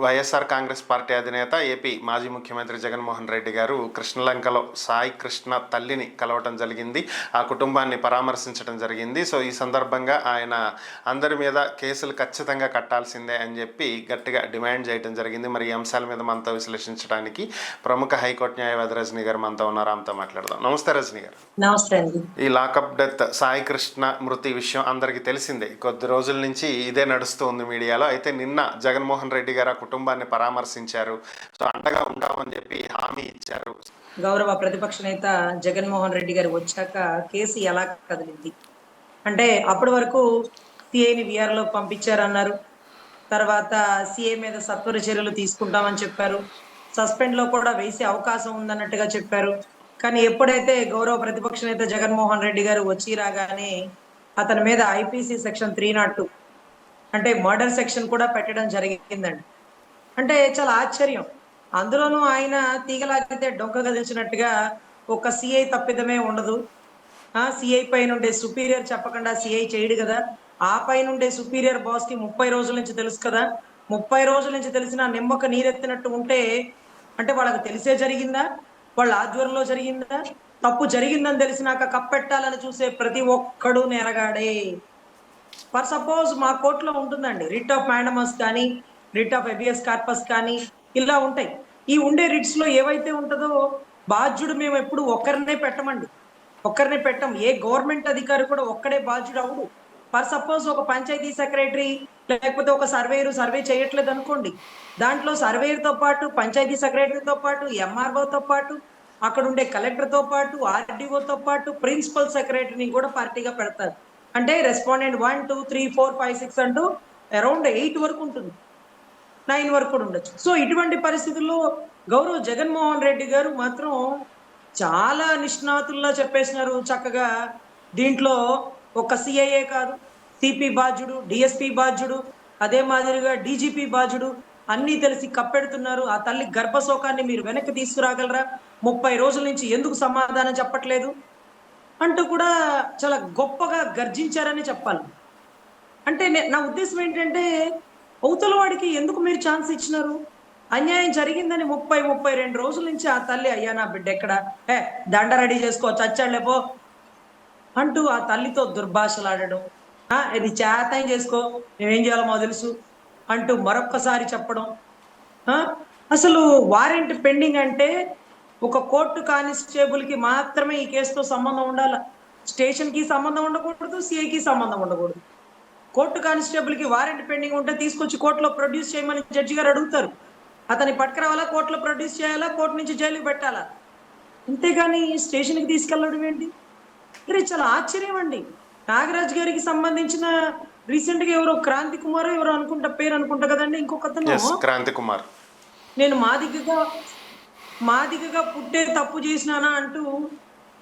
YSR Congress party అధినేత AP మాజీ ముఖ్యమంత్రి జగన్మోహన్ రెడ్డి గారు కృష్ణలంకలో సాయి కృష్ణ తల్లిని కలవటం జరిగింది. ఆ కుటుంబాన్ని పరామర్శించడం జరిగింది. సో ఈ సందర్భంగా ఆయన అందరి మీద కేసులు ఖచ్చితంగా కట్టాల్సిందే అని చెప్పి గట్టిగా డిమాండ్ చేయడం జరిగింది. మరి ఈ అంశాల మీద మనతో విశ్లేషించడానికి ప్రముఖ హైకోర్టు న్యాయవాది రజనీ గారు మనతో ఉన్నారు. ఆమెతో మాట్లాడదాం. నమస్తే రజనీ గారు. నమస్తే అండి. ఈ లాకప్ డెత్ సాయి కృష్ణ మృతి విషయం అందరికీ తెలిసిందే. కొద్ది రోజుల నుంచి ఇదే నడుస్తూ ఉంది మీడియాలో. అయితే నిన్న జగన్మోహన్ రెడ్డి గారు కుటుంబాన్ని పరామర్శించారు. సో అండగా ఉంటామని చెప్పి హామీ ఇచ్చారు. గౌరవ ప్రతిపక్ష నేత జగన్మోహన్ రెడ్డి గారు వచ్చాక కేసు ఎలా కదిలింది అంటే అప్పటి వరకు సిఐని విఆర్ లో పంపించారన్నారు. తర్వాత సిఐ మీద సత్వర చర్యలు తీసుకుంటామని చెప్పారు. సస్పెండ్ లో కూడా వేసే అవకాశం ఉందన్నట్టుగా చెప్పారు. కానీ ఎప్పుడైతే గౌరవ ప్రతిపక్ష నేత జగన్మోహన్ రెడ్డి గారు వచ్చి రాగానే అతని మీద ఐపీసీ సెక్షన్ 302 అంటే మర్డర్ సెక్షన్ కూడా పెట్టడం జరిగిందండి. అంటే చాలా ఆశ్చర్యం. అందులోనూ ఆయన తీగలాగితే డొంక కదిలిచినట్టుగా ఒక సిఐ తప్పిదమే ఉండదు. సిఐ పైన ఉండే సుపీరియర్ చెప్పకుండా సిఐ చేయడు కదా. ఆ పైన ఉండే సుపీరియర్ బాస్ కి 30 రోజుల నుంచి తెలుసు కదా. 30 రోజుల నుంచి తెలిసిన నిమ్మక నీరెత్తినట్టు ఉంటే అంటే వాళ్ళకి తెలిసే జరిగిందా, వాళ్ళ ఆధ్వర్యంలో జరిగిందా? తప్పు జరిగిందని తెలిసినాక కప్పెట్టాలని చూసే ప్రతి ఒక్కడు నెరగాడే. ఫర్ సపోజ్ మా కోర్టులో ఉంటుందండి రిట్ ఆఫ్ మ్యాండమస్ కానీ, రిట్ ఆఫ్ హెబియస్ కార్పస్ కానీ ఇలా ఉంటాయి. ఈ ఉండే రిట్స్ లో ఏవైతే ఉంటుందో బాధ్యుడు మేము ఎప్పుడు ఒక్కరినే పెట్టమండి, ఒక్కరినే పెట్టం. ఏ గవర్నమెంట్ అధికారి కూడా ఒక్కడే బాధ్యుడు అవడు. ఫర్ సపోజ్ ఒక పంచాయతీ సెక్రటరీ లేకపోతే ఒక సర్వేయర్ సర్వే చేయట్లేదు అనుకోండి, దాంట్లో సర్వేయర్తో పాటు పంచాయతీ సెక్రటరీతో పాటు ఎంఆర్ఓతో పాటు అక్కడ ఉండే కలెక్టర్తో పాటు ఆర్డీఓతో పాటు ప్రిన్సిపల్ సెక్రటరీని కూడా పార్టీగా పెడతారు. అంటే రెస్పాండెంట్ 1 2 3 4 5 6 అంటూ అరౌండ్ 8 వరకు ఉంటుంది, 9 వరకు కూడా ఉండొచ్చు. సో ఇటువంటి పరిస్థితుల్లో గౌరవ్ జగన్మోహన్ రెడ్డి గారు మాత్రం చాలా నిష్ణాతుల్లా చెప్పేసినారు చక్కగా. దీంట్లో ఒక సిఐఏ కాదు, సిపి బాధ్యుడు, డిఎస్పి బాధ్యుడు, అదే మాదిరిగా డీజీపీ బాధ్యుడు, అన్నీ తెలిసి కప్పెడుతున్నారు. ఆ తల్లి గర్భశోకాన్ని మీరు వెనక్కి తీసుకురాగలరా, 30 రోజుల నుంచి ఎందుకు సమాధానం చెప్పట్లేదు అంటూ కూడా చాలా గొప్పగా గర్జించారని చెప్పాలి. అంటే నా ఉద్దేశం ఏంటంటే అవతల వాడికి ఎందుకు మీరు ఛాన్స్ ఇచ్చినారు? అన్యాయం జరిగిందని 32 రోజుల నుంచి ఆ తల్లి అయ్యా నా బిడ్డ ఎక్కడ, దండ రెడీ చేసుకో చచ్చాడులేపో అంటూ ఆ తల్లితో దుర్భాషలాడడం, ఇది చేతం చేసుకో మేమేం చేయాలో మాకు తెలుసు అంటూ మరొక్కసారి చెప్పడం. అసలు వారెంట్ పెండింగ్ అంటే ఒక కోర్టు కానిస్టేబుల్ కి మాత్రమే ఈ కేసుతో సంబంధం ఉండాలి. స్టేషన్ కి సంబంధం ఉండకూడదు, సిఐకి సంబంధం ఉండకూడదు. కోర్టు కానిస్టేబుల్ కి వారెంట్ పెండింగ్ ఉంటే తీసుకొచ్చి కోర్టులో ప్రొడ్యూస్ చేయమని జడ్జి గారు అడుగుతారు. అతన్ని పట్టుకురావాలా, కోర్టులో ప్రొడ్యూస్ చేయాలా, కోర్టు నుంచి జైలుకి పెట్టాలా. అంతేగాని స్టేషన్కి తీసుకెళ్ళడం ఏంటి? ఇది చాలా ఆశ్చర్యం అండి. నాగరాజ్ గారికి సంబంధించిన రీసెంట్ గా ఎవరో క్రాంతి కుమార్ ఎవరో అనుకుంటా పేరు అనుకుంటా కదండి, ఇంకొక క్రాంతి కుమార్, నేను మాదిగగా పుట్టే తప్పు చేసినానా అంటూ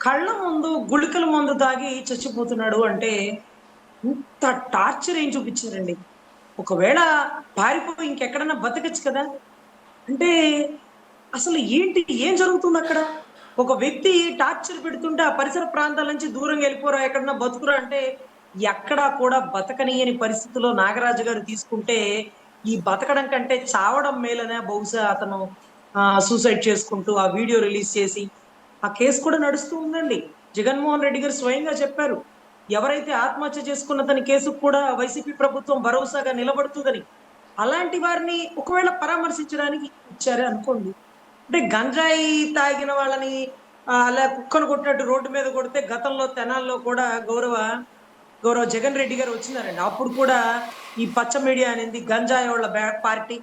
కళ్ళ ముందు గుళికల ముందు తాగి చచ్చిపోతున్నాడు. అంటే ఇంత టార్చర్ ఏం చూపించారండి. ఒకవేళ పారిపోయి ఇంకెక్కడన్నా బతకచ్చు కదా. అంటే అసలు ఏంటి, ఏం జరుగుతుంది అక్కడ? ఒక వ్యక్తి టార్చర్ పెడుతుంటే ఆ పరిసర ప్రాంతాల నుంచి దూరంగా వెళ్ళిపోరా, ఎక్కడన్నా బతుకురా అంటే ఎక్కడా కూడా బతకనీయని పరిస్థితిలో నాగరాజు గారు తీసుకుంటే ఈ బతకడం కంటే చావడం మేలనే బహుశా అతను సూసైడ్ చేసుకుంటూ ఆ వీడియో రిలీజ్ చేసి ఆ కేసు కూడా నడుస్తూ ఉందండి. జగన్మోహన్ రెడ్డి గారు స్వయంగా చెప్పారు, ఎవరైతే ఆత్మహత్య చేసుకున్న తన కేసు కూడా వైసీపీ ప్రభుత్వం భరోసాగా నిలబడుతుందని. అలాంటి వారిని ఒకవేళ పరామర్శించడానికి ఇచ్చారే అనుకోండి, అంటే గంజాయి తాగిన వాళ్ళని అలా కుక్కను కొట్టినట్టు రోడ్డు మీద కొడితే గతంలో తెనాల్లో కూడా గౌరవ జగన్ రెడ్డి గారు వచ్చినారండి. అప్పుడు కూడా ఈ పచ్చ మీడియా అనేది గంజాయోళ్ళ పార్టీ,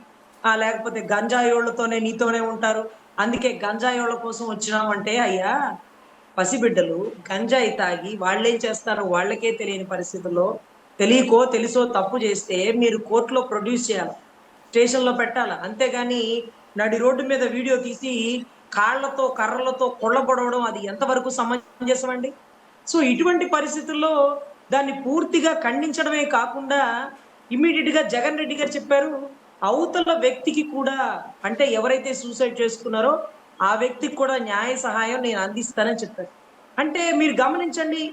లేకపోతే గంజాయోళ్ళతోనే నీతోనే ఉంటారు, అందుకే గంజాయోళ్ళ కోసం వచ్చినామంటే అయ్యా పసిబిడ్డలు గంజాయి తాగి వాళ్ళేం చేస్తారో వాళ్ళకే తెలియని పరిస్థితుల్లో తెలియకో తెలుసో తప్పు చేస్తే మీరు కోర్టులో ప్రొడ్యూస్ చేయాలి, స్టేషన్లో పెట్టాలి. అంతేగాని నడి రోడ్డు మీద వీడియో తీసి కాళ్లతో కర్రలతో కొళ్ళబడవడం అది ఎంతవరకు సమంజసం అండి? సో ఇటువంటి పరిస్థితుల్లో దాన్ని పూర్తిగా ఖండించడమే కాకుండా ఇమ్మీడియట్ గా జగన్ రెడ్డి గారు చెప్పారు, అవతల వ్యక్తికి కూడా అంటే ఎవరైతే సూసైడ్ చేసుకున్నారో ఆ వ్యక్తికి కూడా న్యాయ సహాయం నేను అందిస్తానని చెప్పారు. అంటే మీరు గమనించండి,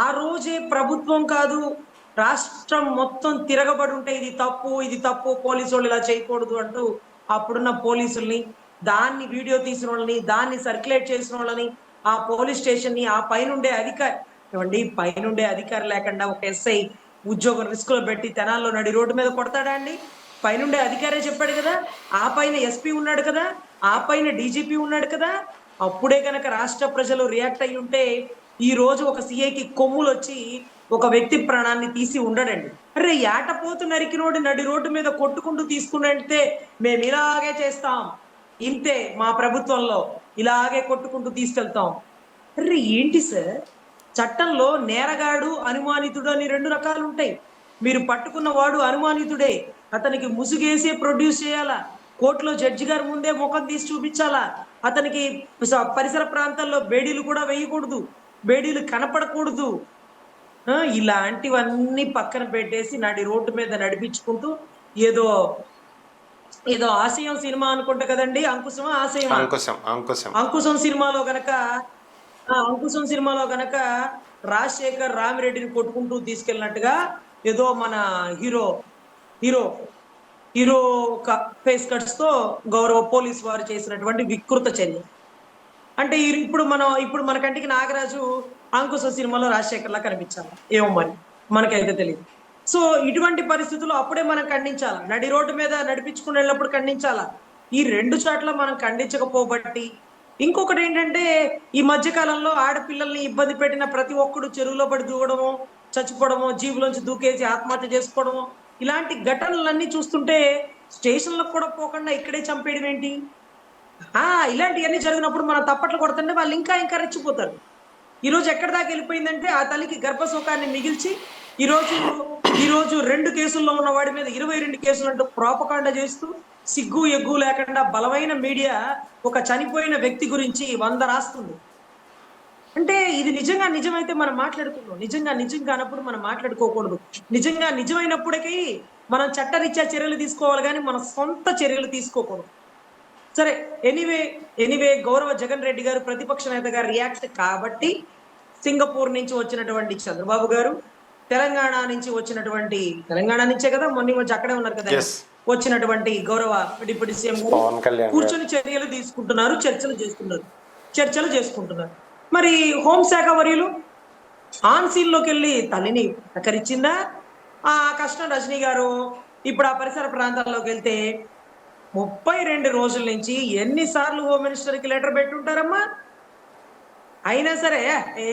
ఆ రోజే ప్రభుత్వం కాదు రాష్ట్రం మొత్తం తిరగబడి ఉంటే ఇది తప్పు, ఇది తప్పు, పోలీసు వాళ్ళు ఇలా చేయకూడదు అంటూ అప్పుడున్న పోలీసుల్ని, దాన్ని వీడియో తీసిన వాళ్ళని, దాన్ని సర్క్యులేట్ చేసిన వాళ్ళని, ఆ పోలీస్ స్టేషన్ ని, ఆ పైనుండే అధికారి ఏమండి, పైనుండే అధికారి లేకుండా ఒక ఎస్ఐ ఉద్యోగం రిస్క్ లో పెట్టి తెనాల్లో నడి రోడ్డు మీద కొడతాడా అండి? పైనుండే అధికారే చెప్పాడు కదా, ఆ పైన ఎస్పీ ఉన్నాడు కదా, ఆ పైన డీజీపీ ఉన్నాడు కదా. అప్పుడే కనుక రాష్ట్ర ప్రజలు రియాక్ట్ అయ్యి ఉంటే ఈ రోజు ఒక సిఐకి కొమ్ములు వచ్చి ఒక వ్యక్తి ప్రాణాన్ని తీసి ఉండడండి. అరే, ఏటపోతు నరికినోడి నడి రోడ్డు మీద కొట్టుకుంటూ తీసుకున్నట్టే మేము ఇలాగే చేస్తాం, ఇంతే మా ప్రభుత్వంలో, ఇలాగే కొట్టుకుంటూ తీసుకెళ్తాం. అరే ఏంటి సార్, చట్టంలో నేరగాడు అనుమానితుడు అని రెండు రకాలు ఉంటాయి. మీరు పట్టుకున్న వాడు అనుమానితుడే, అతనికి ముసుగేసే ప్రొడ్యూస్ చేయాలా, కోర్టులో జడ్జి గారి ముందే ముఖం తీసి చూపించాలా, అతనికి పరిసర ప్రాంతాల్లో బేడీలు కూడా వేయకూడదు, బేడీలు కనపడకూడదు. ఇలాంటివన్నీ పక్కన పెట్టేసి నడి రోడ్డు మీద నడిపించుకుంటూ ఏదో ఏదో ఆశయం సినిమా అనుకుంటా కదండి, అంకుశమా ఆశయం, అంకుశం అంకుశం అంకుశం సినిమాలో గనక అంకుశం సినిమాలో గనక రాజశేఖర్ రామిరెడ్డిని కొట్టుకుంటూ తీసుకెళ్ళినట్టుగా ఏదో మన హీరో హీరో హీరో ఒక ఫేస్ కట్స్ తో గౌరవ పోలీస్ వారు చేసినటువంటి వికృత చర్య. అంటే ఇప్పుడు మన కంటికి నాగరాజు అంకుశ సినిమాలో రాజశేఖర్ లా కనిపించాలి ఏమో, మరి మనకైతే తెలియదు. సో ఇటువంటి పరిస్థితుల్లో అప్పుడే మనం ఖండించాలా, నడి రోడ్డు మీద నడిపించుకుని వెళ్ళినప్పుడు ఖండించాలా. ఈ రెండు చోట్ల మనం ఖండించకపోబట్టి, ఇంకొకటి ఏంటంటే, ఈ మధ్య కాలంలో ఆడపిల్లల్ని ఇబ్బంది పెట్టిన ప్రతి ఒక్కడు చెరువులో పడి దూవడము, చచ్చిపోవడము, జీబులోంచి దూకేసి ఆత్మహత్య చేసుకోవడము, ఇలాంటి ఘటనలన్నీ చూస్తుంటే స్టేషన్లకు కూడా పోకుండా ఇక్కడే చంపేయడం ఏంటి? ఇలాంటివన్నీ జరిగినప్పుడు మనం తప్పట్లు కొడుతుంటే వాళ్ళు ఇంకా ఇంకా రెచ్చిపోతారు. ఈరోజు ఎక్కడి దాకా వెళ్ళిపోయిందంటే, ఆ తల్లికి గర్భసుఖాన్ని మిగిల్చి ఈరోజు 2 కేసుల్లో ఉన్న వాడి మీద 22 కేసులు అంటూ ప్రోపకాండ చేస్తూ, సిగ్గు ఎగ్గు లేకుండా బలమైన మీడియా ఒక చనిపోయిన వ్యక్తి గురించి 100 రాస్తుంది. అంటే ఇది నిజంగా నిజమైతే మనం మాట్లాడుకుందాం, నిజంగా నిజం కానప్పుడు మనం మాట్లాడుకోకూడదు. నిజంగా నిజమైనప్పటికీ మనం చట్టరీత్యా చర్యలు తీసుకోవాలి, కానీ మన సొంత చర్యలు తీసుకోకూడదు. సరే, ఎనీవే గౌరవ జగన్ రెడ్డి గారు ప్రతిపక్ష నేత గారు రియాక్ట్ కాబట్టి, సింగపూర్ నుంచి వచ్చినటువంటి చంద్రబాబు గారు, తెలంగాణ నుంచి వచ్చినటువంటి, తెలంగాణ నుంచే కదా, మొన్న మధ్య అక్కడే ఉన్నారు కదా, వచ్చినటువంటి గౌరవ డిప్యూటీ సీఎం కూర్చొని చర్యలు తీసుకుంటున్నారు, చర్చలు చేసుకుంటున్నారు. మరి హోంశాఖ వర్యులు ఆన్ సీన్ లోకి వెళ్ళి తల్లిని ప్రకరించిందా? ఆ కష్టం రజనీ గారు ఇప్పుడు ఆ పరిసర ప్రాంతాల్లోకి వెళ్తే 32 రోజుల నుంచి ఎన్నిసార్లు హోమ్ మినిస్టర్కి లెటర్ పెట్టుంటారమ్మా? అయినా సరే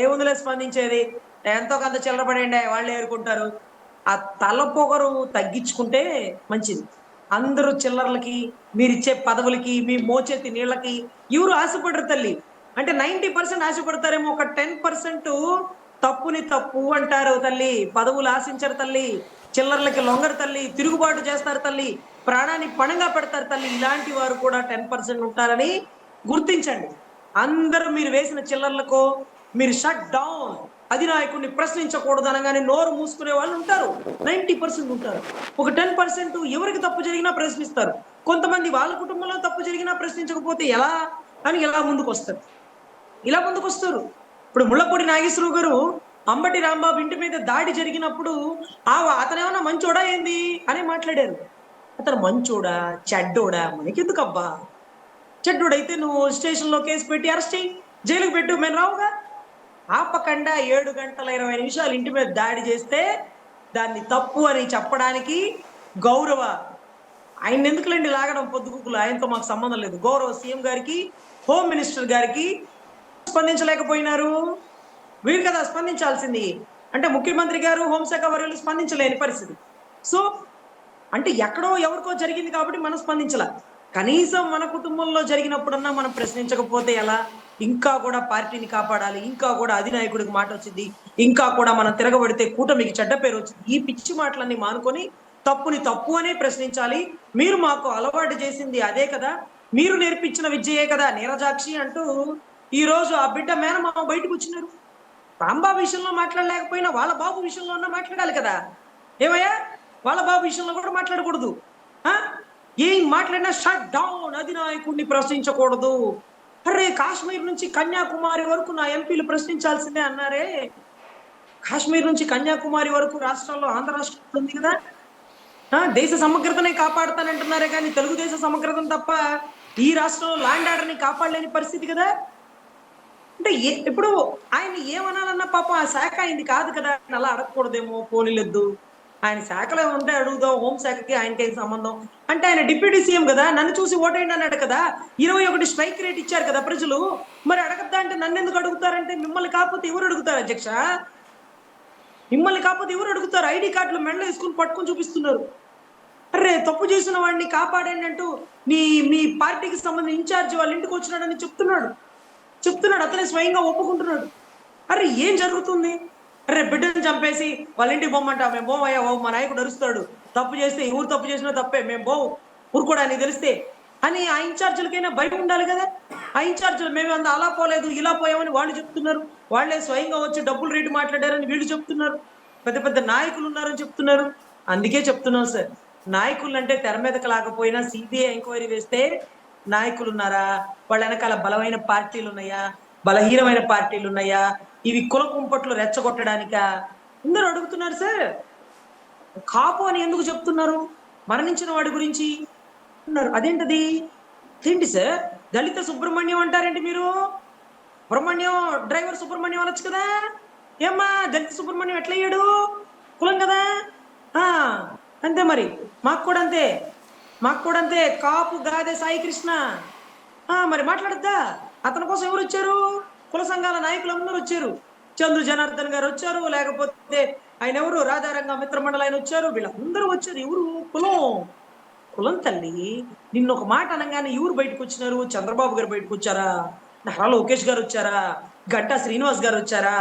ఏముందులే స్పందించేది, ఎంతో కొంత చిల్లరపడేయండి, వాళ్ళే ఏరుకుంటారు. ఆ తలపొగరు తగ్గించుకుంటే మంచిది. అందరూ చిల్లర్లకి, మీరిచ్చే పదవులకి, మీ మోచేతి నీళ్ళకి ఎవరు ఆశపడరు తల్లి. అంటే 90% ఆశపడతారేమో, ఒక 10% తప్పుని తప్పు అంటారు తల్లి, పదవులు ఆశించరు తల్లి, చిల్లర్లకి లొంగరు తల్లి, తిరుగుబాటు చేస్తారు తల్లి, ప్రాణాన్ని పణంగా పెడతారు తల్లి. ఇలాంటి వారు కూడా 10% ఉంటారని గుర్తించండి. అందరూ మీరు వేసిన చిల్లర్లకు మీరు షట్ డౌన్, అధినాయకుడిని ప్రశ్నించకూడదు అనగానే నోరు మూసుకునే వాళ్ళు ఉంటారు, 90% ఉంటారు. ఒక 10% ఎవరికి తప్పు జరిగినా ప్రశ్నిస్తారు. కొంతమంది వాళ్ళ కుటుంబంలో తప్పు జరిగినా ప్రశ్నించకపోతే ఎలా అని ఇలా ముందుకు వస్తారు. ఇప్పుడు ముళ్ళపూడి నాగేశ్వరరావు గారు అంబటి రాంబాబు ఇంటి మీద దాడి జరిగినప్పుడు అతనేమన్నా మంచోడా ఏంది అని మాట్లాడారు. అతను మంచోడా చెడ్డోడా మనకెందుకబ్బా, చెడ్డోడైతే నువ్వు స్టేషన్లో కేసు పెట్టి అరెస్ట్ చేయి, జైలుకు పెట్టు, మేము రావుగా. ఆపకుండా 7 గంటల 20 నిమిషాలు ఇంటి మీద దాడి చేస్తే దాన్ని తప్పు అని చెప్పడానికి గౌరవ ఆయన ఎందుకులేండి లాగడం పొద్దుగుకులు, ఆయనతో మాకు సంబంధం లేదు. గౌరవ సీఎం గారికి, హోమ్ మినిస్టర్ గారికి స్పందించలేకపోయినారు. వీరు కదా స్పందించాల్సింది. అంటే ముఖ్యమంత్రి గారు, హోంశాఖ వర్యులు స్పందించలేని పరిస్థితి. సో అంటే ఎక్కడో ఎవరికో జరిగింది కాబట్టి మనం స్పందించాల. కనీసం మన కుటుంబంలో జరిగినప్పుడన్నా మనం ప్రశ్నించకపోతే ఎలా? ఇంకా కూడా పార్టీని కాపాడాలి, ఇంకా కూడా అధినాయకుడికి మాట వచ్చింది, ఇంకా కూడా మనం తిరగబడితే కూటమికి చెడ్డ పేరు వచ్చింది. ఈ పిచ్చి మాటలన్నీ మానుకొని తప్పుని తప్పు అనే ప్రశ్నించాలి. మీరు మాకు అలవాటు చేసింది అదే కదా, మీరు నేర్పించిన విద్యయే కదా నీరజాక్షి అంటూ ఈ రోజు ఆ బిడ్డ మేనమామ బయటకు వచ్చినారు. రాంబాబు విషయంలో మాట్లాడలేకపోయినా వాళ్ళ బాబు విషయంలో ఉన్నా మాట్లాడాలి కదా. ఏమయ్యా, వాళ్ళ బాబు విషయంలో కూడా మాట్లాడకూడదు? ఏం మాట్లాడినా షట్ డౌన్, అధినాయకుడిని ప్రశ్నించకూడదు. అరే, కాశ్మీర్ నుంచి కన్యాకుమారి వరకు నా ఎంపీలు ప్రశ్నించాల్సిందే అన్నారే. కాశ్మీర్ నుంచి కన్యాకుమారి వరకు రాష్ట్రాల్లో ఆంధ్ర రాష్ట్రం ఉంది కదా. దేశ సమగ్రతనే కాపాడుతానంటున్నారే కానీ తెలుగుదేశ సమగ్రతను తప్ప ఈ రాష్ట్రంలో ల్యాండ్ ఆర్డర్ ని కాపాడలేని పరిస్థితి కదా. అంటే ఇప్పుడు ఆయన ఏమనాలన్నా పాపం ఆ శాఖ అయింది కాదు కదా, ఆయన అలా అడగకూడదేమో, పోనీలెద్దు. ఆయన శాఖలో ఉంటే అడుగుదాం, హోంశాఖకి ఆయనకి ఏం సంబంధం. అంటే ఆయన డిప్యూటీ సీఎం కదా, నన్ను చూసి ఓటేయండి అన్నాడు కదా. 21 స్ట్రైక్ రేట్ ఇచ్చారు కదా ప్రజలు, మరి అడగద్దా అంటే నన్ను ఎందుకు అడుగుతారంటే, మిమ్మల్ని కాకపోతే ఎవరు అడుగుతారు అధ్యక్ష? మిమ్మల్ని కాకపోతే ఎవరు అడుగుతారు? ఐడి కార్డులు మెడలో వేసుకుని పట్టుకుని చూపిస్తున్నారు. అరే తప్పు చేసిన వాడిని కాపాడండి అంటూ మీ పార్టీకి సంబంధించిన ఇన్ఛార్జ్ వాళ్ళ ఇంటికి వచ్చినాడని చెప్తున్నాడు అతనే స్వయంగా ఒప్పుకుంటున్నాడు. అరే ఏం జరుగుతుంది? అరే బిడ్డను చంపేసి వాళ్ళ ఇంటికి బొమ్మంటా, మేము బోమయ్యా, మా నాయకుడు అరుస్తాడు, తప్పు చేస్తే ఎవరు తప్పు చేసినా తప్పే, మేము బోవు ఊరుకోవడానికి తెలిస్తే అని ఆ ఇన్ఛార్జీలకైనా బయట ఉండాలి కదా. ఆ ఇన్ఛార్జీలు మేము అంత అలా పోలేదు ఇలా పోయామని వాళ్ళు చెప్తున్నారు, వాళ్ళే స్వయంగా వచ్చి డబ్బులు రేటు మాట్లాడారని వీళ్ళు చెప్తున్నారు, పెద్ద పెద్ద నాయకులు ఉన్నారని చెప్తున్నారు. అందుకే చెప్తున్నాం సార్, నాయకులు అంటే తెర మీదకి లాకపోయినా సిబిఐ ఎంక్వైరీ వేస్తే నాయకులు ఉన్నారా, వాళ్ళ వెనకాల బలమైన పార్టీలు ఉన్నాయా, బలహీనమైన పార్టీలు ఉన్నాయా, ఇవి కుల కుంపట్లు రెచ్చగొట్టడానికా? అందరూ అడుగుతున్నారు సార్. కాపు అని ఎందుకు చెప్తున్నారు? మరణించిన వాడి గురించి అన్నారు, అదేంటది? ఏంటి సార్ దళిత సుబ్రహ్మణ్యం అంటారేంటి మీరు? సుబ్రహ్మణ్యం డ్రైవర్ సుబ్రహ్మణ్యం అనొచ్చు కదా. ఏమ్మా దళిత సుబ్రహ్మణ్యం ఎట్లయ్యాడు? కులం కదా. అంతే మరి మాకు కూడా అంతే కాపు గాదే సాయి కృష్ణ. మరి మాట్లాడద్దా? అతని కోసం ఎవరు వచ్చారు? కుల సంఘాల నాయకులు అందరూ వచ్చారు. చంద్రు జనార్దన్ గారు వచ్చారు, లేకపోతే ఆయన ఎవరు రాధారంగ మిత్రమండలి ఆయన వచ్చారు, వీళ్ళందరూ వచ్చారు. ఎవరు? కులం తల్లి. నిన్న ఒక మాట అనగానే ఎవరు బయటకు వచ్చినారు? చంద్రబాబు గారు బయటకు వచ్చారా, నారా లోకేష్ గారు వచ్చారా, గంటా శ్రీనివాస్ గారు వచ్చారా,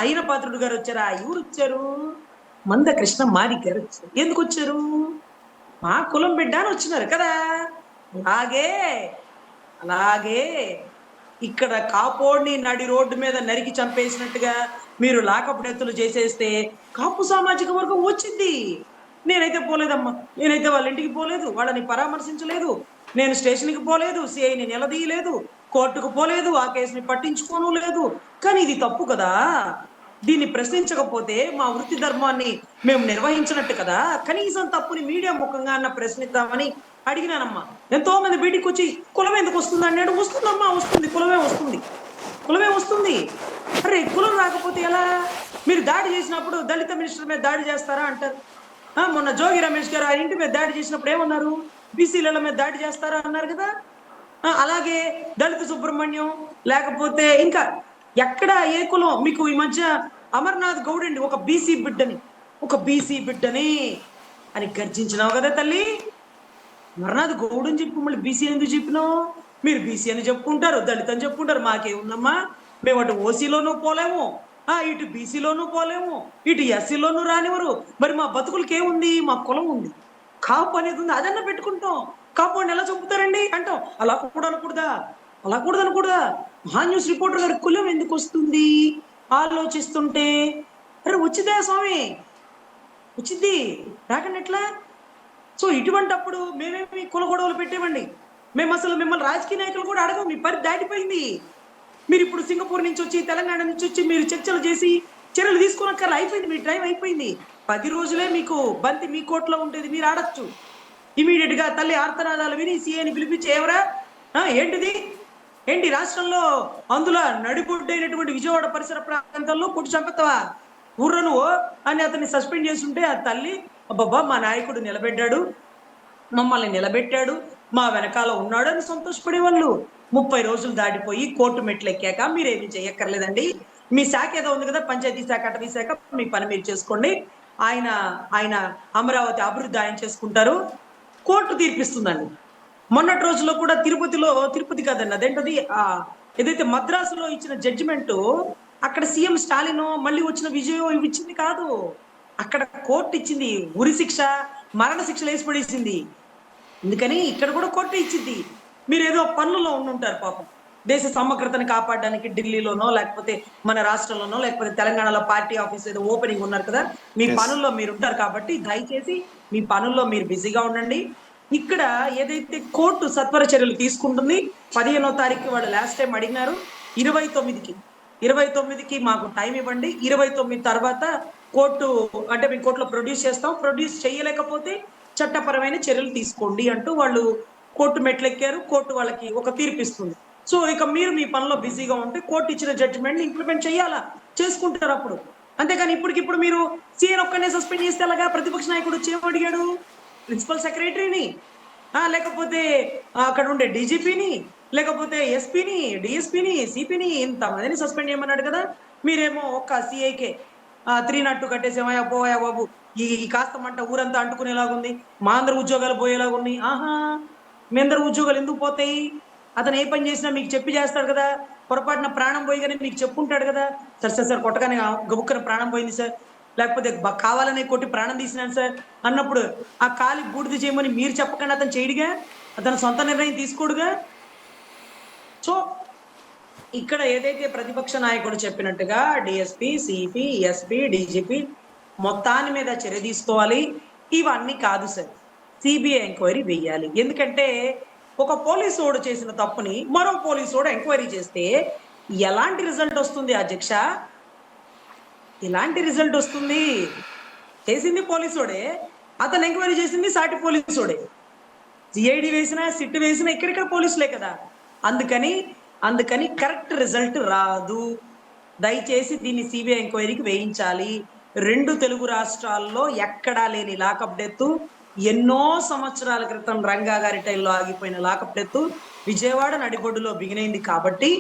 అయిన పాత్రుడు గారు వచ్చారా? ఎవరు వచ్చారు? మంద కృష్ణ మాదిక్ గారు వచ్చారు. ఎందుకు వచ్చారు? మా కులం బిడ్డ అని వచ్చినారు కదా. అలాగే ఇక్కడ కాపోడిని నడి రోడ్డు మీద నరికి చంపేసినట్టుగా మీరు లాకప్ డెత్తులు చేసేస్తే కాపు సామాజిక వర్గం వచ్చింది. నేనైతే పోలేదమ్మా, నేనైతే వాళ్ళ ఇంటికి పోలేదు, వాళ్ళని పరామర్శించలేదు, నేను స్టేషన్కి పోలేదు, సిఐని నిలదీయలేదు, కోర్టుకు పోలేదు, ఆ కేసుని పట్టించుకోను లేదు. కానీ ఇది తప్పు కదా. దీన్ని ప్రశ్నించకపోతే మా వృత్తి ధర్మాన్ని మేము నిర్వహించినట్టు కదా. కనీసం తప్పుని మీడియా ముఖంగా అన్న ప్రశ్నిద్దామని అడిగినానమ్మా. ఎంతో మంది బయటికి వచ్చి కులం ఎందుకు వస్తుంది అన్నాడు. వస్తుందమ్మా, వస్తుంది, కులమే వస్తుంది. అరే కులం రాకపోతే ఎలా? మీరు దాడి చేసినప్పుడు దళిత మినిస్టర్ మీద దాడి చేస్తారా అంటారు. మొన్న జోగి రమేష్ గారు ఆ ఇంటి మీద దాడి చేసినప్పుడు ఏమన్నారు? బీసీల మీద దాడి చేస్తారా అన్నారు కదా. అలాగే దళిత సుబ్రహ్మణ్యం, లేకపోతే ఇంకా ఎక్కడ ఏ కులం? మీకు ఈ మధ్య అమర్నాథ్ గౌడ్ అండి ఒక బీసీ బిడ్డని అని గర్జించినావు కదా తల్లి. అమర్నాథ్ గౌడ్ అని చెప్పి మళ్ళీ బీసీ ఎందుకు చెప్పినావు? మీరు బీసీ అని చెప్పుకుంటారు, దళిత అని చెప్పుకుంటారు, మాకేముందమ్మా, మేము అటు ఓసీలోనూ పోలేము, ఇటు బీసీలోనూ పోలేము, ఇటు ఎస్సీలోనూ రానివ్వరు. మరి మా బతుకులకి ఏముంది? మా కులం ఉంది, కాపు అనేది ఉంది, అదన్నా పెట్టుకుంటాం. కాపు అని ఎలా చెబుతారండి అంటాం. అలా కూడా అనకూడదా? న్యూస్ రిపోర్టర్ గారి కులం ఎందుకు వస్తుంది ఆలోచిస్తుంటే? అరే వచ్చిందా స్వామి, వచ్చింది, రాకండి ఎట్లా? సో ఇటువంటప్పుడు మేమేమి కుల గొడవలు పెట్టేవండి. మేము అసలు మిమ్మల్ని రాజకీయ నాయకులు కూడా అడగం, మీ పరి దాటిపోయింది. మీరు ఇప్పుడు సింగపూర్ నుంచి వచ్చి, తెలంగాణ నుంచి వచ్చి మీరు చర్చలు చేసి చర్యలు తీసుకున్నక్కర్లా, అయిపోయింది, మీ టైం అయిపోయింది. 10 రోజులే మీకు బంతి మీ కోట్లో ఉంటుంది, మీరు ఆడచ్చు. ఇమీడియట్ గా తల్లి ఆర్తనాదాలు విని సీఏని పిలిపించి ఎవరా ఏంటి రాష్ట్రంలో అందులో నడిబొడ్డైనటువంటి విజయవాడ పరిసర ప్రాంతాల్లో కొట్టు చంపెత్తవా ఊర్రను అని అతన్ని సస్పెండ్ చేస్తుంటే ఆ తల్లి అబ్బబ్బా మా నాయకుడు మమ్మల్ని నిలబెట్టాడు, మా వెనకాల ఉన్నాడు అని సంతోషపడేవాళ్ళు. 30 రోజులు దాటిపోయి కోర్టు మెట్లు ఎక్కాక మీరేమి చేయక్కర్లేదండి, మీ శాఖ ఏదో ఉంది కదా, పంచాయతీ శాఖ, అటవీ శాఖ, మీ పని మీరు చేసుకోండి, ఆయన అమరావతి అభివృద్ధి ఆయన చేసుకుంటారు, కోర్టు తీర్పిస్తుందండి. మొన్నటి రోజుల్లో కూడా తిరుపతి కాదండి, అదేంటది ఏదైతే మద్రాసులో ఇచ్చిన జడ్జిమెంట్, అక్కడ సీఎం స్టాలిన్ మళ్ళీ వచ్చిన విజయం ఇచ్చింది కాదు, అక్కడ కోర్టు ఇచ్చింది ఉరి శిక్ష, మరణ శిక్షలు వేసి పడేసింది. అందుకని ఇక్కడ కూడా కోర్టు ఇచ్చింది. మీరు ఏదో పనులలో ఉండుంటారు పాపం, దేశ సమగ్రతను కాపాడడానికి ఢిల్లీలోనో లేకపోతే మన రాష్ట్రంలోనో లేకపోతే తెలంగాణలో పార్టీ ఆఫీస్ ఏదో ఓపెనింగ్ ఉన్నారు కదా, మీ పనుల్లో మీరు ఉంటారు కాబట్టి దయచేసి మీ పనుల్లో మీరు బిజీగా ఉండండి. ఇక్కడ ఏదైతే కోర్టు సత్వర చర్యలు తీసుకుంటుంది, 15వ తారీఖు వాళ్ళు లాస్ట్ టైం అడిగినారు, 29కి 29కి మాకు టైం ఇవ్వండి, 29 తర్వాత కోర్టు అంటే మేము కోర్టులో ప్రొడ్యూస్ చేస్తాం, ప్రొడ్యూస్ చేయలేకపోతే చట్టపరమైన చర్యలు తీసుకోండి అంటూ వాళ్ళు కోర్టు మెట్లెక్కారు. కోర్టు వాళ్ళకి ఒక తీర్పు ఇస్తుంది. సో ఇక మీరు మీ పనిలో బిజీగా ఉంటే కోర్టు ఇచ్చిన జడ్జిమెంట్ ని ఇంప్లిమెంట్ చేయాలా, చేసుకుంటారు అప్పుడు. అంతేగాని ఇప్పటికిప్పుడు మీరు సీఎన్ ఒక్కనే సస్పెండ్ చేస్తే ఎలాగా? ప్రతిపక్ష నాయకుడు వచ్చి ఏమడిగాడు? ప్రిన్సిపల్ సెక్రటరీని, లేకపోతే అక్కడ ఉండే డీజీపీని, లేకపోతే ఎస్పీని, డిఎస్పీని, సిపిని, ఇంతమందిని సస్పెండ్ చేయమన్నాడు కదా. మీరేమో ఒక్క సిఐకే 302 కట్టేసేమయ్యా పోయా బాబు, ఈ కాస్త మంట ఊరంతా అంటుకునేలాగుంది, మా అందరు ఉద్యోగాలు పోయేలాగున్నాయి. ఆహా, మీ అందరు ఉద్యోగాలు ఎందుకు పోతాయి? అతను ఏ పని చేసినా మీకు చెప్పి చేస్తాడు కదా. పొరపాటున ప్రాణం పోయి కానీ మీకు చెప్పుంటాడు కదా. సార్ సార్ సార్ కొట్టగానే గబుక్కన ప్రాణం పోయింది సార్, లేకపోతే కావాలనే కొట్టి ప్రాణం తీసినాను సార్ అన్నప్పుడు ఆ కాలి బూడిద చేయమని మీరు చెప్పకుండా అతను చేయడుగా, అతను సొంత నిర్ణయం తీసుకోడుగా. సో ఇక్కడ ఏదైతే ప్రతిపక్ష నాయకుడు చెప్పినట్టుగా డిఎస్పీ, సిపి, ఎస్పీ, డీజీపీ మొత్తాన్ని మీద చర్య తీసుకోవాలి. ఇవన్నీ కాదు సార్, సిబిఐ ఎంక్వైరీ వెయ్యాలి. ఎందుకంటే ఒక పోలీసోడు చేసిన తప్పుని మరో పోలీసోడు ఎంక్వైరీ చేస్తే ఎలాంటి రిజల్ట్ వస్తుంది అధ్యక్ష? ఇలాంటి రిజల్ట్ వస్తుంది. చేసింది పోలీసోడే, అతను ఎంక్వైరీ చేసింది సాటి పోలీసోడే. సిఐడి వేసినా, సిట్ వేసినా ఇక్కడిక్కడ పోలీసులే కదా. అందుకని కరెక్ట్ రిజల్ట్ రాదు. దయచేసి దీన్ని సిబిఐ ఎంక్వైరీకి వేయించాలి. 2 తెలుగు రాష్ట్రాల్లో ఎక్కడా లేని లాకప్ డెత్, ఎన్నో సంవత్సరాల క్రితం రంగా గారి టైంలో ఆగిపోయిన లాకప్ డెత్ విజయవాడ నడిబొడ్డులో బిగినైంది. కాబట్టి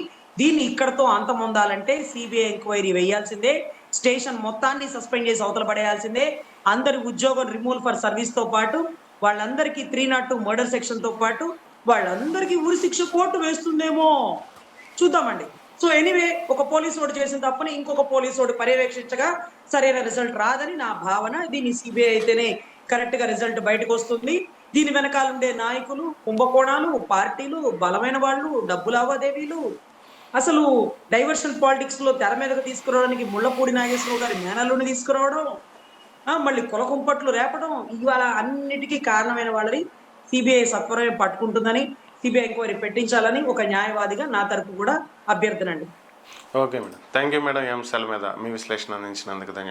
దీన్ని ఇక్కడతో అంతమొందాలంటే సిబిఐ ఎంక్వైరీ వేయాల్సిందే. స్టేషన్ మొత్తాన్ని సస్పెండ్ చేసి అవతల పడేయాల్సిందే. అందరి ఉద్యోగం రిమూవల్ ఫర్ సర్వీస్ తో పాటు వాళ్ళందరికీ 302 మర్డర్ సెక్షన్ తో పాటు వాళ్ళందరికీ ఉరి శిక్ష కోర్టు వేస్తుందేమో చూద్దామండి. సో ఎనీవే, ఒక పోలీసోడు చేసిన తప్పని ఇంకొక పోలీసోడు పర్యవేక్షించగా సరైన రిజల్ట్ రాదని నా భావన. దీన్ని సిబిఐ అయితేనే కరెక్ట్ గా రిజల్ట్ బయటకు వస్తుంది. దీని వెనకాల ఉండే నాయకులు, కుంభకోణాలు, పార్టీలు, బలమైన వాళ్ళు, డబ్బు లావాదేవీలు, అసలు డైవర్షన్ పాలిటిక్స్ లో తెర మీదకు తీసుకురావడానికి ముళ్ళపూడి నాగేశ్వరరావు గారి మేనల్లుని తీసుకురావడం, మళ్ళీ కులకుంపట్లు రేపడం, ఇవాళ అన్నిటికీ కారణమైన వాళ్ళని సిబిఐ సత్వరమే పట్టుకుంటుందని, సిబిఐ ఎంక్వైరీ పెట్టించాలని ఒక న్యాయవాదిగా నా తరపు కూడా అభ్యర్థనండి. Okay madam, thank you madam. ఈ అంశాల మీద మీ విశ్లేషణ అందించినందుకు ధన్యవాదాలు.